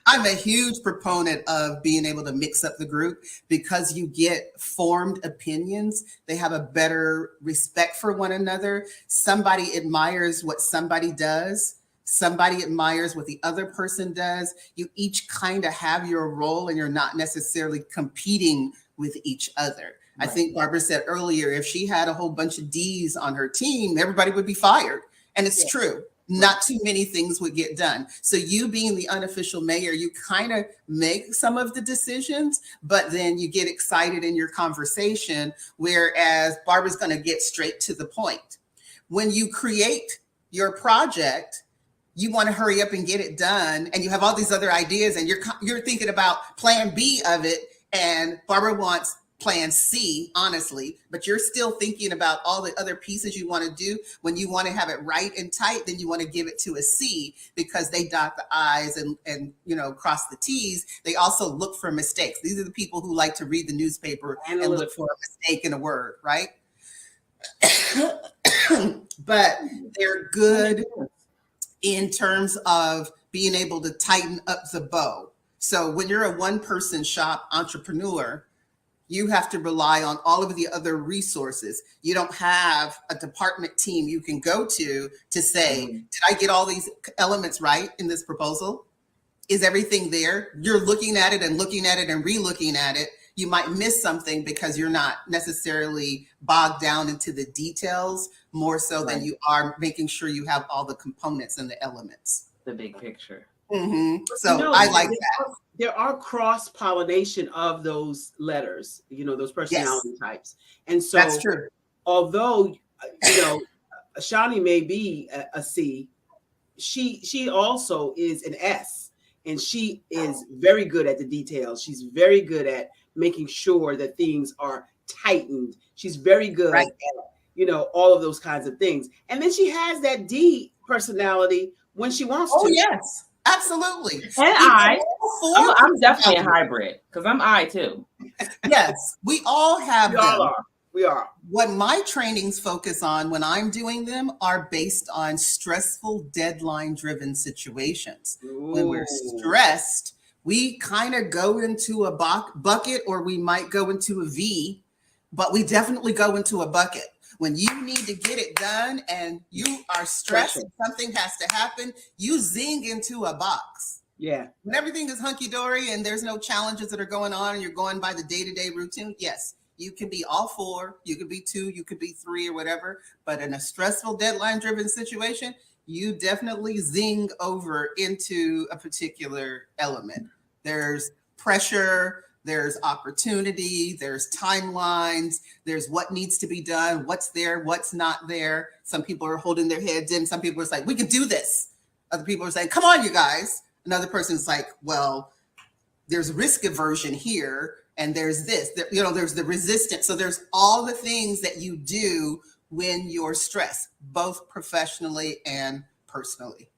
I'm a huge proponent of being able to mix up the group because you get formed opinions. They have a better respect for one another. Somebody admires what somebody does. Somebody admires what the other person does. You each kind of have your role and you're not necessarily competing with each other. Right. I think Barbara said earlier, if she had a whole bunch of D's on her team, everybody would be fired. And it's true. Not too many things would get done. So you being the unofficial mayor, you kind of make some of the decisions, but then you get excited in your conversation, whereas Barbara's going to get straight to the point. When you create your project, you want to hurry up and get it done, and you have all these other ideas, and you're thinking about plan B of it, and Barbara wants plan C, honestly, but you're still thinking about all the other pieces you want to do. When you want to have it right and tight, then you want to give it to a C because they dot the I's and cross the T's. They also look for mistakes. These are the people who like to read the newspaper and look for a mistake in a word, right? But they're good in terms of being able to tighten up the bow. So when you're a one-person shop entrepreneur, you have to rely on all of the other resources. You don't have a department team you can go to say, did I get all these elements right in this proposal? Is everything there? You're looking at it and looking at it and re-looking at it. You might miss something because you're not necessarily bogged down into the details more so than you are making sure you have all the components and the elements. The big picture. Mm-hmm. So I like that. There are cross-pollination of those letters, those personality types. And so that's true. Although, Shani may be a C, she also is an S, and she is very good at the details. She's very good at making sure that things are tightened. She's very good at, all of those kinds of things. And then she has that D personality when she wants to. Oh, yes. Absolutely. And I'm definitely a hybrid because I'm I too. Yes, we all have them. We are. What my trainings focus on when I'm doing them are based on stressful, deadline-driven situations. Ooh. When we're stressed, we kind of go into a bucket, or we might go into a V, but we definitely go into a bucket. When you need to get it done and you are stressed and something has to happen, you zing into a box. Yeah. When everything is hunky-dory and there's no challenges that are going on and you're going by the day-to-day routine, yes, You can be all four, you could be two, you could be three or whatever. But in a stressful deadline driven situation, you definitely zing over into a particular element. There's pressure, there's opportunity, there's timelines, there's what needs to be done, what's there, what's not there. Some people are holding their heads in. Some people are like, we can do this. Other people are saying, come on, you guys. Another person's like, well, there's risk aversion here, and there's this, there's the resistance. So there's all the things that you do when you're stressed, both professionally and personally.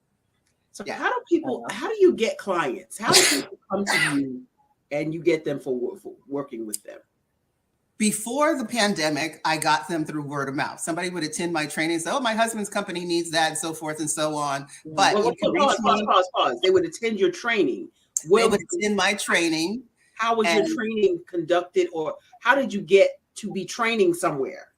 So how do you get clients? How do people come to you and you get them for working with them? Before the pandemic, I got them through word of mouth. Somebody would attend my training and say, oh, my husband's company needs that, and so forth and so on. But pause. They would attend your training. They would attend my training. How was your training conducted, or how did you get to be training somewhere?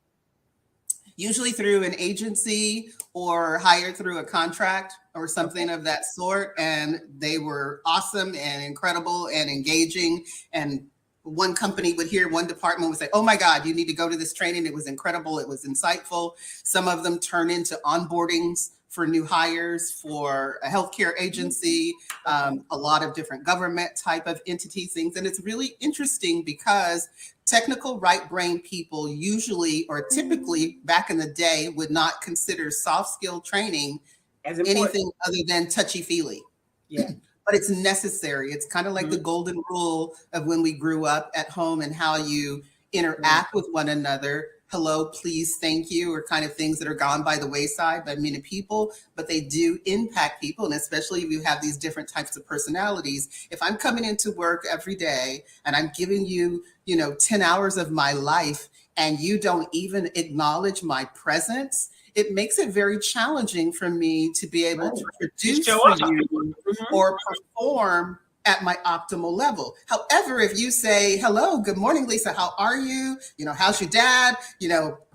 Usually through an agency or hired through a contract or something of that sort. And they were awesome and incredible and engaging. And one company would hear, one department would say, oh my God, you need to go to this training. It was incredible. It was insightful. Some of them turn into onboardings for new hires for a healthcare agency, a lot of different government type of entities, things. And it's really interesting because technical right brain people usually or typically back in the day would not consider soft skill training as anything other than touchy feely. Yeah. But it's necessary. It's kind of like the golden rule of when we grew up at home and how you interact with one another. Hello, please, thank you, or kind of things that are gone by the wayside by many people, but they do impact people. And especially if you have these different types of personalities. If I'm coming into work every day and I'm giving you, 10 hours of my life and you don't even acknowledge my presence, it makes it very challenging for me to be able to produce for you or perform at my optimal level. However, if you say, hello, good morning, Lisa, how are you? How's your dad?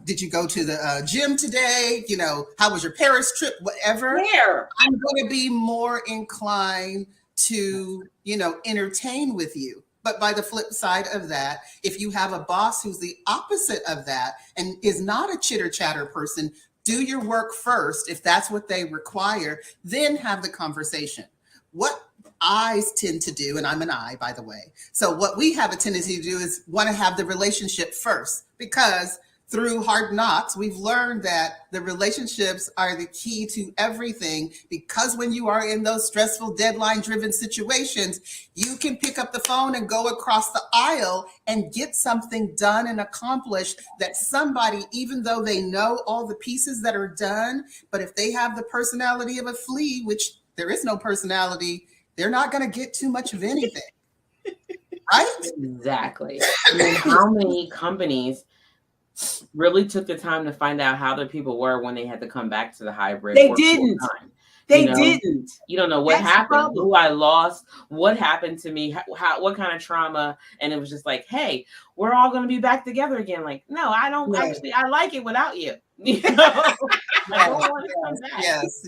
Did you go to the gym today? How was your Paris trip? Whatever. Where? I'm going to be more inclined to, entertain with you. But by the flip side of that, if you have a boss who's the opposite of that and is not a chitter chatter person, do your work first. If that's what they require, then have the conversation. What I's tend to do, and I'm an I, by the way. So what we have a tendency to do is want to have the relationship first, because through hard knocks, we've learned that the relationships are the key to everything, because when you are in those stressful deadline-driven situations, you can pick up the phone and go across the aisle and get something done and accomplished that somebody, even though they know all the pieces that are done, but if they have the personality of a flea, which there is no personality, they're not going to get too much of anything. Right? Exactly. How many companies really took the time to find out how their people were when they had to come back to the hybrid? They didn't. They didn't. You don't know what happened, who I lost, what happened to me, what kind of trauma. And it was just like, hey, we're all going to be back together again. Like, no, I don't actually, I like it without you. I don't want to come back. Yes,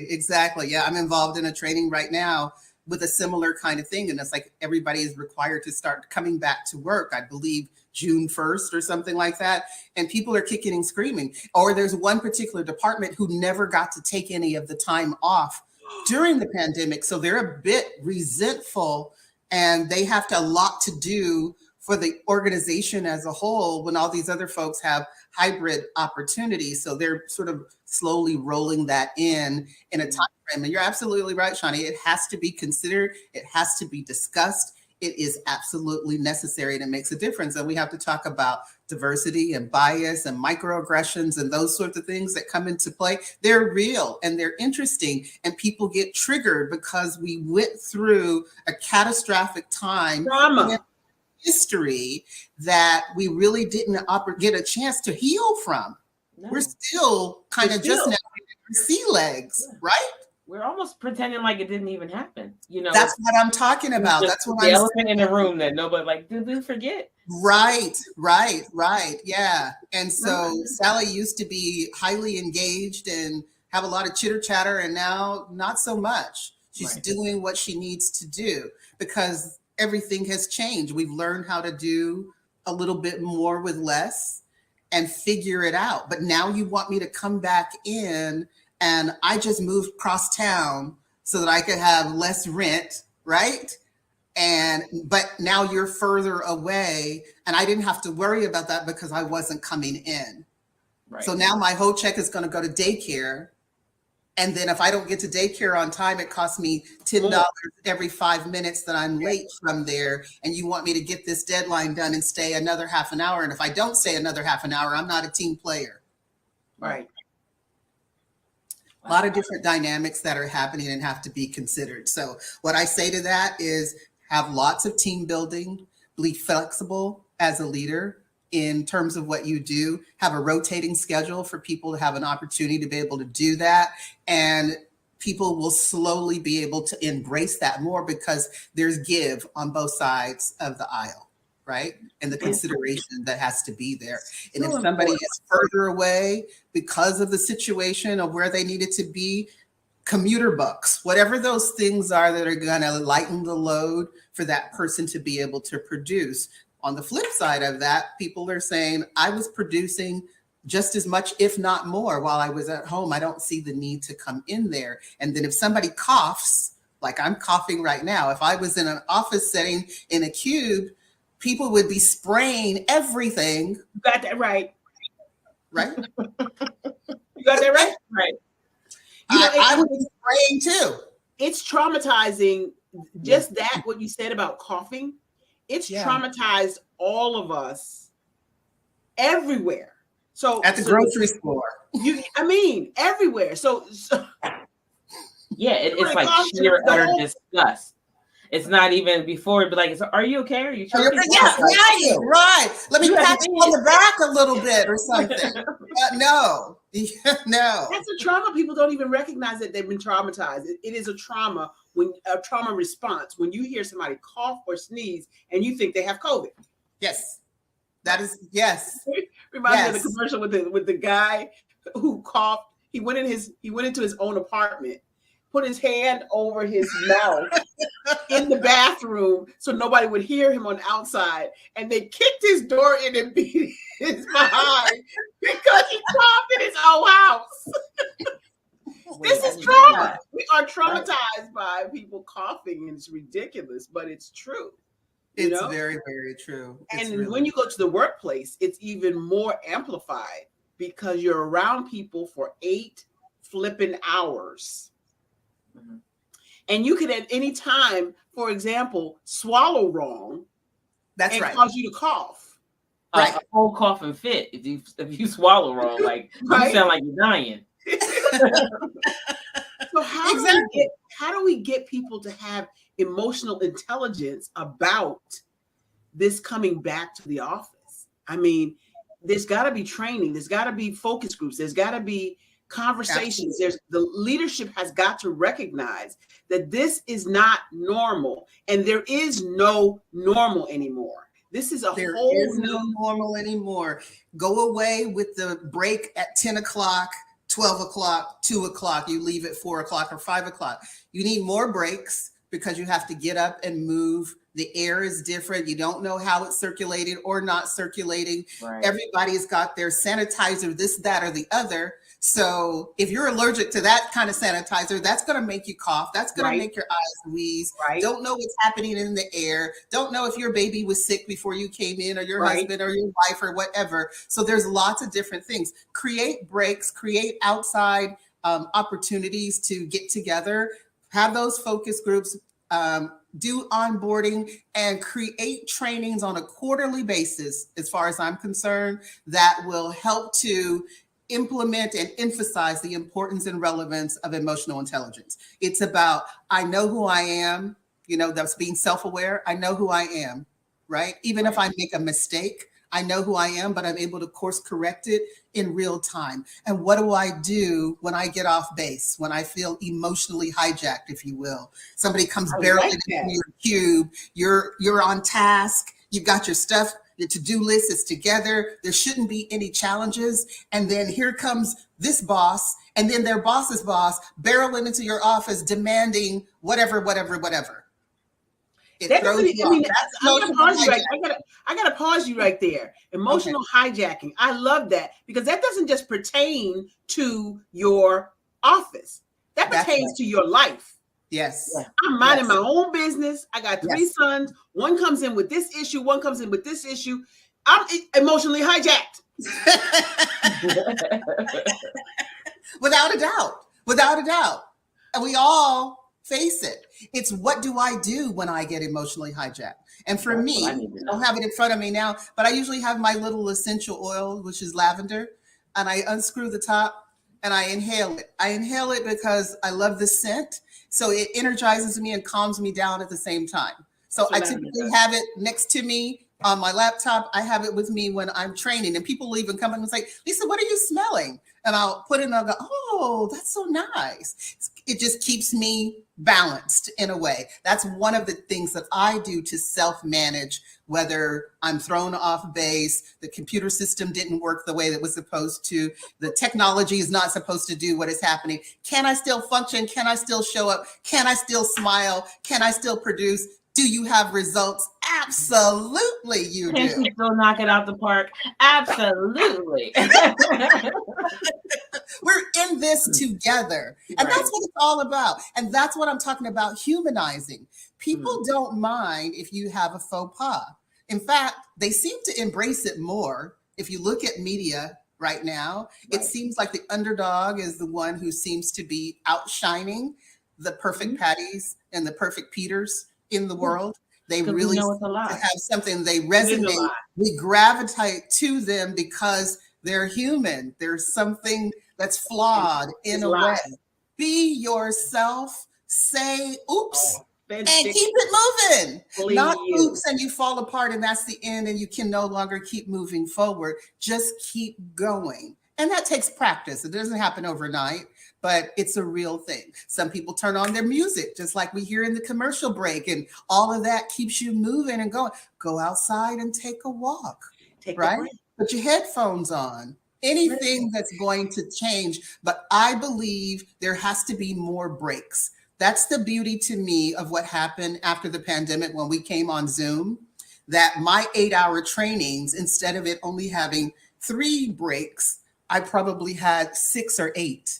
exactly. Yeah, I'm involved in a training right now with a similar kind of thing. And it's like everybody is required to start coming back to work, I believe June 1st or something like that. And people are kicking and screaming. Or there's one particular department who never got to take any of the time off during the pandemic. So they're a bit resentful and they have a lot to do for the organization as a whole when all these other folks have hybrid opportunities. So they're sort of slowly rolling that in a time frame. And you're absolutely right, Shani. It has to be considered. It has to be discussed. It is absolutely necessary and it makes a difference. And we have to talk about diversity and bias and microaggressions and those sorts of things that come into play. They're real and they're interesting, and people get triggered because we went through a catastrophic time. Trauma. History that we really didn't get a chance to heal from. No. We're still kind of just now sea legs, right? We're almost pretending like it didn't even happen. That's what I'm talking about. That's what the elephant in the room that nobody did we forget? Right. Yeah. And so Sally used to be highly engaged and have a lot of chitter chatter, and now not so much. She's doing what she needs to do because everything has changed. We've learned how to do a little bit more with less and figure it out. But now you want me to come back in, and I just moved across town so that I could have less rent, right? But now you're further away, and I didn't have to worry about that because I wasn't coming in. Right. So now my whole check is going to go to daycare. And then if I don't get to daycare on time, it costs me $10 every 5 minutes that I'm late from there. And you want me to get this deadline done and stay another half an hour. And if I don't stay another half an hour, I'm not a team player. Right. A lot of different dynamics that are happening and have to be considered. So what I say to that is have lots of team building, be flexible as a leader in terms of what you do, have a rotating schedule for people to have an opportunity to be able to do that. And people will slowly be able to embrace that more because there's give on both sides of the aisle, right? And the consideration that has to be there. And if somebody is further away because of the situation of where they needed to be, commuter bucks, whatever those things are that are going to lighten the load for that person to be able to produce. On the flip side of that, people are saying, I was producing just as much, if not more, while I was at home. I don't see the need to come in there. And then if somebody coughs, like I'm coughing right now, if I was in an office setting in a cube, people would be spraying everything. You got that right. Right? You got that right? Right. You know, I would be spraying too. It's traumatizing. Just that, what you said about coughing, it's traumatized all of us everywhere. So at the grocery store, everywhere. So yeah, it's like sheer utter disgust. It's not even before it'd be like, are you okay? Are you choking? Yeah, right. Let me pat you on the back a little bit or something. No. That's a trauma. People don't even recognize that they've been traumatized. It is a trauma response when you hear somebody cough or sneeze and you think they have COVID. Yes. That is, yes. Reminds me of the commercial with the guy who coughed. He went into his own apartment, put his hand over his mouth in the bathroom so nobody would hear him on the outside, and they kicked his door in and beat his behind because he coughed in his own house. This is trauma. We are traumatized by people coughing, and it's ridiculous, but it's true. It's very, very true. And when you go to the workplace, it's even more amplified because you're around people for 8 flipping hours. Mm-hmm. And you could at any time, for example, swallow wrong. That's right. Cause you to cough. Right. A whole coughing fit if you swallow wrong, like you sound like you're dying. So how do we get people to have emotional intelligence about this coming back to the office? I mean, there's got to be training. There's got to be focus groups. There's got to be conversations. The leadership has got to recognize that this is not normal, and there is no normal anymore. This is there is no normal anymore. Go away with the break at 10 o'clock, 12 o'clock, 2 o'clock. You leave at 4 o'clock or 5 o'clock. You need more breaks because you have to get up and move. The air is different. You don't know how it's circulating or not circulating. Right. Everybody's got their sanitizer, this, that, or the other. So if you're allergic to that kind of sanitizer, that's going to make you cough. That's going to make your eyes wheeze. Right. Don't know what's happening in the air. Don't know if your baby was sick before you came in, or your husband or your wife or whatever. So there's lots of different things. Create breaks, create outside opportunities to get together, have those focus groups, do onboarding, and create trainings on a quarterly basis, as far as I'm concerned, that will help to implement and emphasize the importance and relevance of emotional intelligence. It's about, I know who I am, that's being self-aware. I know who I am, right? Even if I make a mistake, I know who I am, but I'm able to course correct it in real time. And what do I do when I get off base, when I feel emotionally hijacked, if you will? Somebody comes barreling into your cube, you're on task, you've got your stuff, your to-do list is together, there shouldn't be any challenges. And then here comes this boss, and then their boss's boss barreling into your office demanding whatever. It That throws doesn't, you I off. mean, That's I'm gonna emotional pause you right. hijacking. I gotta pause you right there. Emotional hijacking. I love that because that doesn't just pertain to your office. That That's pertains right. to your life. Yes. Yeah. I'm minding Yes. my own business. I got 3 Yes. sons. One comes in with this issue. One comes in with this issue. I'm emotionally hijacked. Without a doubt. Without a doubt. And we all face it. It's what do I do when I get emotionally hijacked? And for That's what I me, need to I don't know. have it in front of me now, but I usually have my little essential oil, which is lavender, and I unscrew the top and I inhale it. I inhale it because I love the scent. So it energizes me and calms me down at the same time. So That's I what lavender typically does. have it next to me on my laptop. I have it with me when I'm training, and people will even come in and say, Lisa, what are you smelling? And I'll put it and I'll go, oh, that's so nice. It just keeps me balanced in a way. That's one of the things that I do to self-manage, whether I'm thrown off base, the computer system didn't work the way that was supposed to, the technology is not supposed to do what is happening. Can I still function? Can I still show up? Can I still smile? Can I still produce? Do you have results? Absolutely, you Can do. she still knock it out the park? Absolutely. We're in this together. And that's what it's all about. And that's what I'm talking about, humanizing. People don't mind if you have a faux pas. In fact, they seem to embrace it more. If you look at media right now, it seems like the underdog is the one who seems to be outshining the perfect Patties and the perfect Peters in the world. They really know seem it's a to lie. have something, they is a resonate, lie. we gravitate to them because they're human. There's something that's flawed in It's a way. lies. Be yourself, say oops, and keep Authentic. it moving. Fully Not you. oops and you fall apart and that's the end and you can no longer keep moving forward. Just keep going. And that takes practice. It doesn't happen overnight, but it's a real thing. Some people turn on their music, just like we hear in the commercial break, and all of that keeps you moving and going. Go outside and take a walk, Take a right? break. Put your headphones on. Anything that's going to change. But I believe there has to be more breaks. That's the beauty to me of what happened after the pandemic when we came on Zoom, that my 8-hour trainings, instead of it only having 3 breaks, I probably had 6 or 8.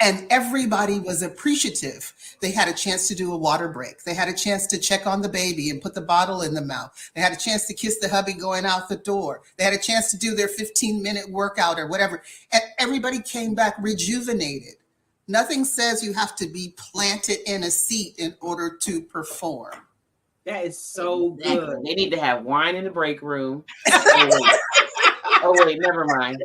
And everybody was appreciative. They had a chance to do a water break. They had a chance to check on the baby and put the bottle in the mouth. They had a chance to kiss the hubby going out the door. They had a chance to do their 15-minute workout or whatever. And everybody came back rejuvenated. Nothing says you have to be planted in a seat in order to perform. That is so Exactly. good. They need to have wine in the break room. Oh wait, never mind.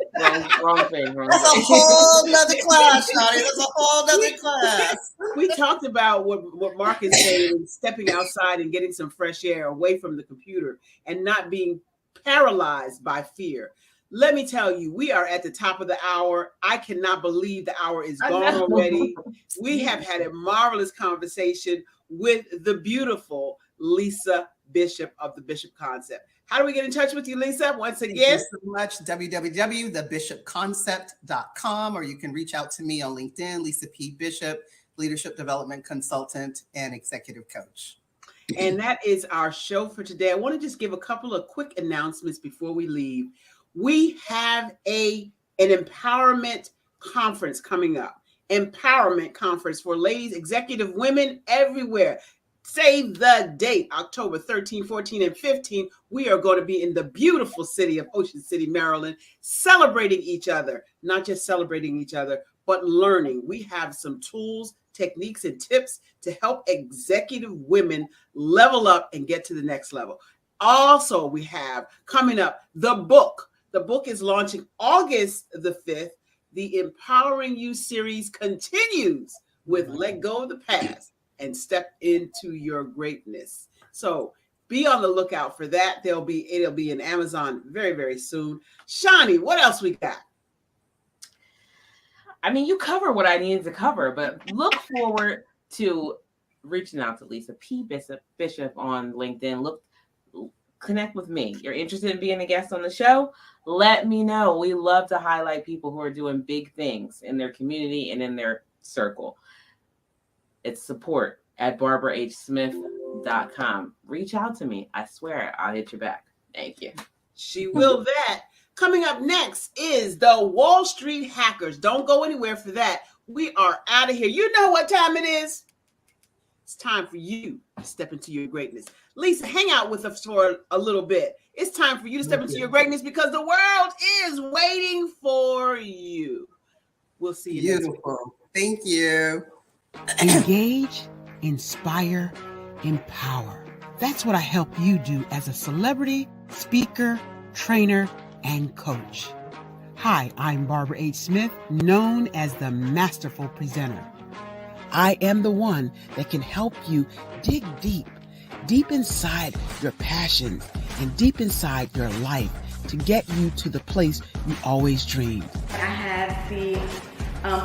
Wrong thing. That's a whole nother class, Shani. That's a whole nother class. We talked about what Mark is saying, stepping outside and getting some fresh air away from the computer and not being paralyzed by fear. Let me tell you, we are at the top of the hour. I cannot believe the hour is gone already. We have had a marvelous conversation with the beautiful Lisa Bishop of the Bishop Concept. How do we get in touch with you, Lisa? Once again, Thank you so much. www.thebishopconcept.com, or you can reach out to me on LinkedIn, Lisa P. Bishop, leadership development consultant and executive coach. And that is our show for today. I want to just give a couple of quick announcements before we leave. We have an empowerment conference coming up. Empowerment conference for ladies, executive women everywhere. Save the date, October 13, 14, and 15. We are going to be in the beautiful city of Ocean City, Maryland, celebrating each other, not just celebrating each other, but learning. We have some tools, techniques, and tips to help executive women level up and get to the next level. Also, we have coming up the book. The book is launching August the 5th. The Empowering You series continues with Let Go of the Past and Step into Your Greatness. So be on the lookout for that. It'll be in Amazon very, very soon. Shani, what else we got? I mean, you cover what I needed to cover, but look forward to reaching out to Lisa P. Bishop on LinkedIn. Connect with me. You're interested in being a guest on the show? Let me know. We love to highlight people who are doing big things in their community and in their circle. It's support at BarbaraHSmith.com. wallstreethackers.com. Reach out to me. I swear I'll hit you back. Thank you. She will that. Coming up next is the Wall Street Hackers. Don't go anywhere for that. We are out of here. You know what time it is. It's time for you to step into your greatness. Lisa, hang out with us for a little bit. It's time for you to step into your greatness because the world is waiting for you. We'll see you next week. Beautiful. Thank you. Engage, inspire, empower. That's what I help you do as a celebrity, speaker, trainer, and coach. Hi, I'm Barbara H. Smith, known as the Masterful Presenter. I am the one that can help you dig deep inside your passions and deep inside your life to get you to the place you always dreamed. I had the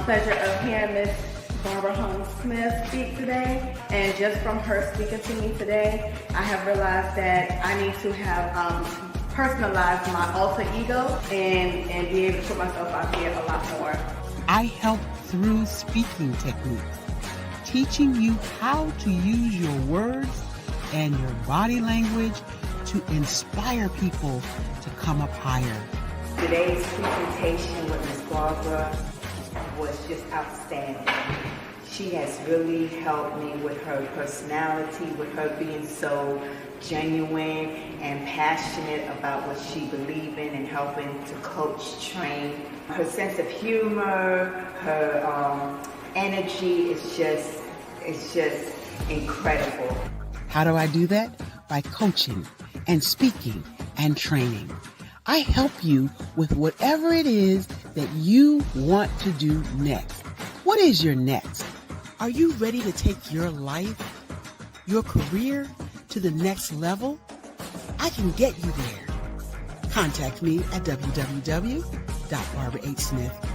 pleasure of hearing Miss Barbara Holmes Smith speak today, and just from her speaking to me today, I have realized that I need to have personalize my alter ego and be able to put myself out there a lot more. I help through speaking techniques, teaching you how to use your words and your body language to inspire people to come up higher. Today's presentation with Ms. Barbara was just outstanding. She has really helped me with her personality, with her being so genuine and passionate about what she believes in and helping to coach, train. Her sense of humor, her energy is just incredible. How do I do that? By coaching and speaking and training. I help you with whatever it is that you want to do next. What is your next? Are you ready to take your life, your career to the next level? I can get you there. Contact me at www.barbarahsmith.com.